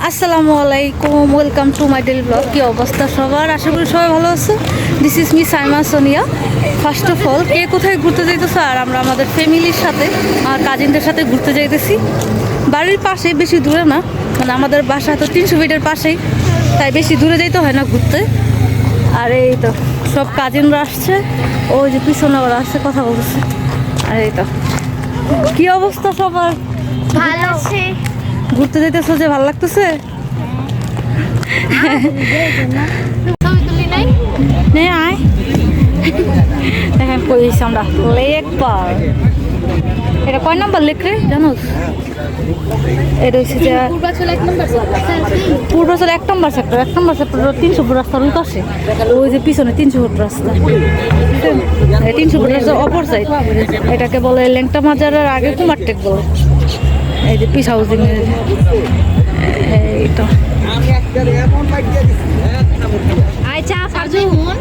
আসসালামু আলাইকুম, welcome to my daily blog. কী অবস্থা সবার? আশা করি সবাই ভালো আছে। This is me Saima Sonia. First of all, কে কোথায় ঘুরতে যাইতেছে? আর আমরা আমাদের ফ্যামিলির সাথে আর কাজিনদের সাথে ঘুরতে যাইতেছি বাড়ির পাশে, বেশি দূরে না। মানে আমাদের বাসা তো 300 ফিটের পাশেই, তাই বেশি দূরে যাইতে হয় না ঘুরতে। আর এই তো সব কাজিনরা আসছে, ওই যে পিছনে ওরা আসছে, কথা বলতেছে। আর এই তো কী অবস্থা সবার? ভালো আছে। ঘুরতে যাইতেছো যে ভালো লাগতেছে? ছবি তুলি নাই? নে আয়, দেখেন কইছি আমরা লেক পার। এটা কয় নাম্বার লেক রে জানোস? এটা হচ্ছে যে পূর্বাচল 1 নম্বর পূর্বাচল 1 নম্বর সেক্টর। 1 নম্বর সেক্টর 300 ফুট রাস্তার ওই পাশে, ওই যে পিছনে 300 ফুট রাস্তা। 300 ফুট রাস্তার অপর সাইড। এটাকে বলে ল্যাংটা মাজারের আগে কুমারটেক বলে। এই যে পিস হাউজিং, এই তো আচ্ছা ফারজু হুন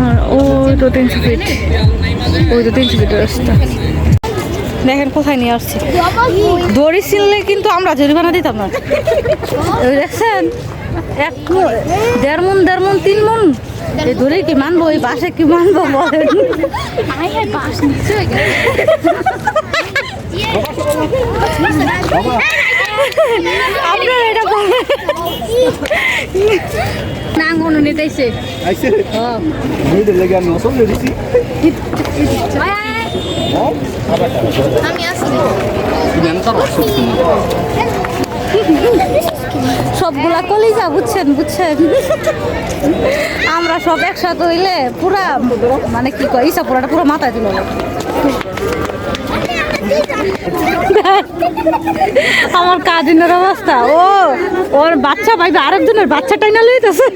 আর ওই তো 300 ফিট, ওই তো 300 ফিটের রাস্তা। দেখেন কোথায় নিয়ে আসছে। দড়ি ছিললে কিন্তু আমরা জরিমানা দিতাম না। ওই দেখছেন, 1 মণ 1.5 মণ 3 মণ এই দড়ি কি মানবো? এই বাসে কি মানবো বলেন? আই হ্যাঁ বাস নিচে হয়ে গেল। আপনারা এটা বলেন না কোনো নিতেইছে। আইছে মেয়েদের লেগে আমি অসম্ভব দিছি আমি আসছি। সবগুলা কলিজা, বুঝছেন বুঝছেন। আমরা সব একসাথে হইলে পুরা মানে কি কয় ইসা পুরাটা পুরো মাথায় দিল। আমার কাজিনের অবস্থা, ওর বাচ্চা পাইবে, আরেকজনের বাচ্চা টাইনা লইতেছে।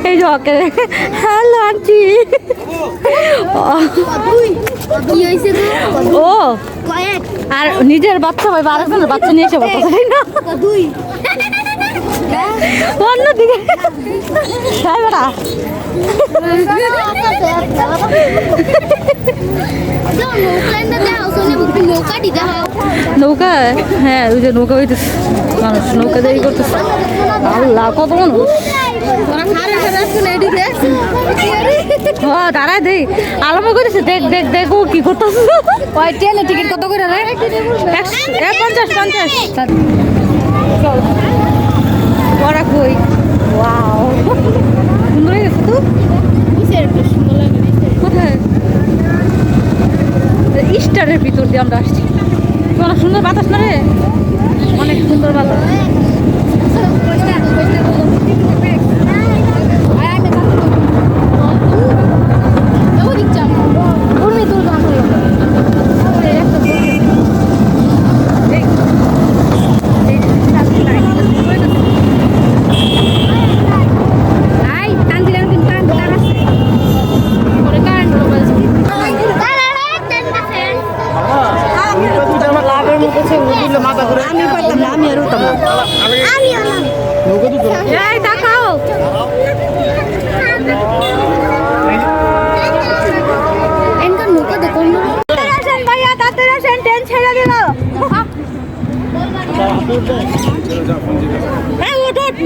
এই যে ওকে হ্যালো আন্টি, কি হইছে গো? ও কয়েক আর নিজের বাচ্চা পাইবে, আরেকজনের বাচ্চা নিয়ে এসে বলতেছে, তাই না? দুই অন্যদিকে তাই বেটা। নৌকা, হ্যাঁ ওই যে নৌকা হইতেছে, মানুষ নৌকা দেরি করতেছে। আল্লাহ কত মানুষ! দাঁড়ায় দেই আলামা করেছে, দেখ দেখ দেখ ও কি করতেছে। ওই ট্রেনের টিকিট কত করে রে? 50 চল ওরা কই। ওয়াও সুন্দর হয়ে গেছে তো। কোথায়? স্টারের ভিতর দিয়ে আমরা আসছি। অনেক সুন্দর বাতাস না রে, অনেক সুন্দর বাতাস। আমি পারতাম না, আমি আর উঠতাম না। এই তাকাও, এনকার নৌকা দেখো ভাইয়া তাড়াতাড়ি আসেন, ট্রেন ছেড়ে দিল। এই ওঠ ওঠ,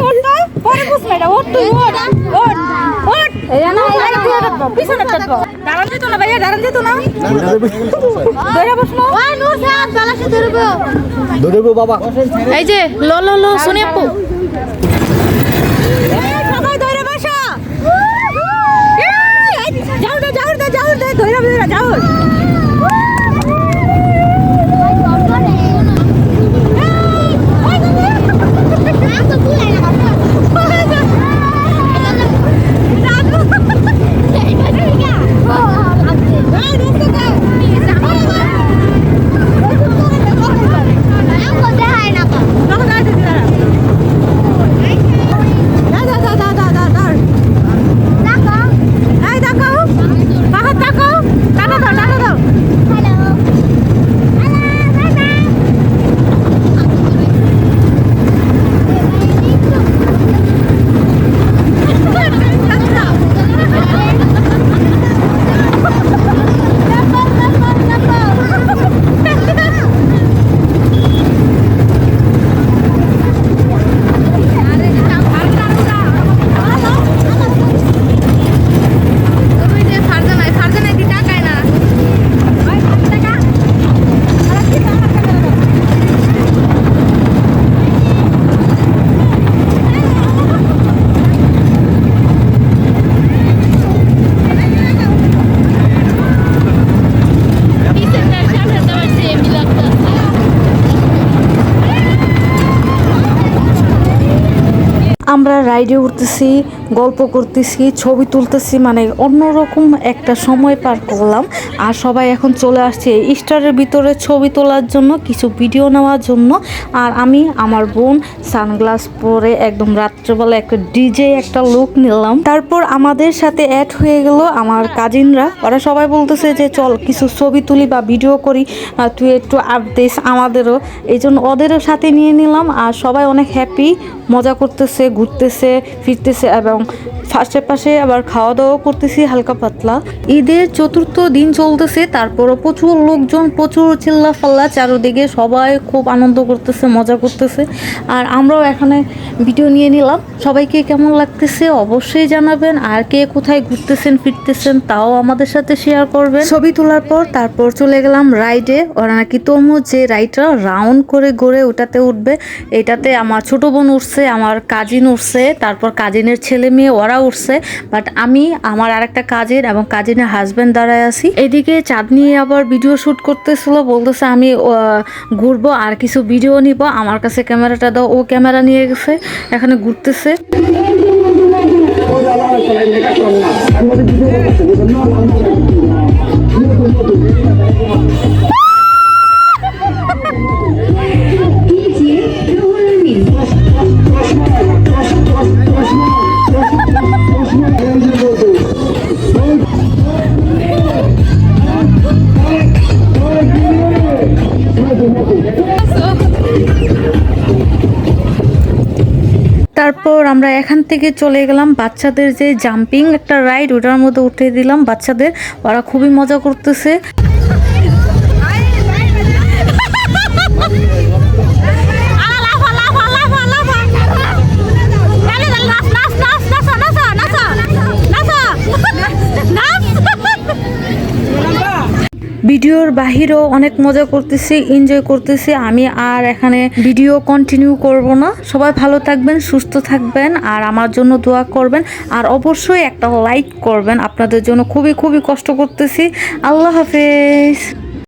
ওঠ না, পরে বুঝবে না। ওঠ তুই, ওঠ ওঠ ওঠ। এই না এই পিছনে চড়বো। দাঁড়ান যেত না ভাইয়া, দাঁড়ান যেত না। ধরে বসনো। ওই নূর সাহেব চালাশে ধরবো। ধরবো বাবা। এই যে লো লো লো শুনে আপু সবাই ধরে বসা। যাও দে যাও দে যাও দে, ধরে ধরে যাও। টাকা দাও, আমরা রাইডে উঠতেছি, গল্প করতেছি, ছবি তুলতেছি, মানে অন্যরকম একটা সময় পার করলাম। আর সবাই এখন চলে আসছে স্টারের ভিতরে ছবি তোলার জন্য, কিছু ভিডিও নেওয়ার জন্য। আর আমি আমার বোন সানগ্লাস পরে একদম রাত্রেবেলা একটা ডিজে একটা লুক নিলাম। তারপর আমাদের সাথে অ্যাড হয়ে গেল আমার কাজিনরা। ওরা সবাই বলতেছে যে চল কিছু ছবি তুলি বা ভিডিও করি, তুই একটু আপডেট আমাদেরও। এই জন্য ওদেরও সাথে নিয়ে নিলাম। আর সবাই অনেক হ্যাপি, মজা করতেছে, ঘুরতেছে ফিরতেছে, এবং পাশে আবার খাওয়া দাওয়া করতেছি হালকা পাতলা। ঈদের 4র্থ দিন চলতেছে, তারপরও প্রচুর লোকজন, প্রচুর চিল্লা ফাল্লা চারোদিকে, সবাই খুব আনন্দ করতেছে, মজা করতেছে। আর আমরাও এখানে ভিডিও নিয়ে নিলাম। সবাইকে কেমন লাগতেছে অবশ্যই জানাবেন, আর কে কোথায় ঘুরতেছেন ফিরতেছেন তাও আমাদের সাথে শেয়ার করবেন। ছবি তোলার পর তারপর চলে গেলাম রাইডে। ওরা নাকি তরমুজ যে রাইডটা রাউন্ড করে ঘুরে ওটাতে উঠবে। এটাতে আমার ছোট বোন উঠছে, আমার কাজিন উঠছে, তারপর কাজিনের ছেলে মেয়ে ওরা উঠছে। বাট আমি, আমার আরেকটা কাজিন এবং কাজিনের হাজব্যান্ড দাঁড়ায় আছি। এদিকে চাঁদনি আবার ভিডিও শ্যুট করতেছিল, বলতেছে আমি ঘুরবো আর কিছু ভিডিও নিব, আমার কাছে ক্যামেরাটা দাও। ও ক্যামেরা নিয়ে গেছে, এখানে ঘুরতেছে। তারপর আমরা এখান থেকে চলে গেলাম বাচ্চাদের যে জাম্পিং একটা রাইড, ওটার মধ্যে উঠে দিলাম বাচ্চাদের। ওরা খুবই মজা করতেছে। ভিডিওর বাহিরেও অনেক মজা করতেছি, এনজয় করতেছি। আমি আর এখানে ভিডিও কন্টিনিউ করব না। সবাই ভালো থাকবেন, সুস্থ থাকবেন, আর আমার জন্য দোয়া করবেন, আর অবশ্যই একটা লাইক করবেন। আপনাদের জন্য খুবই খুবই কষ্ট করতেছি। আল্লাহ হাফেজ।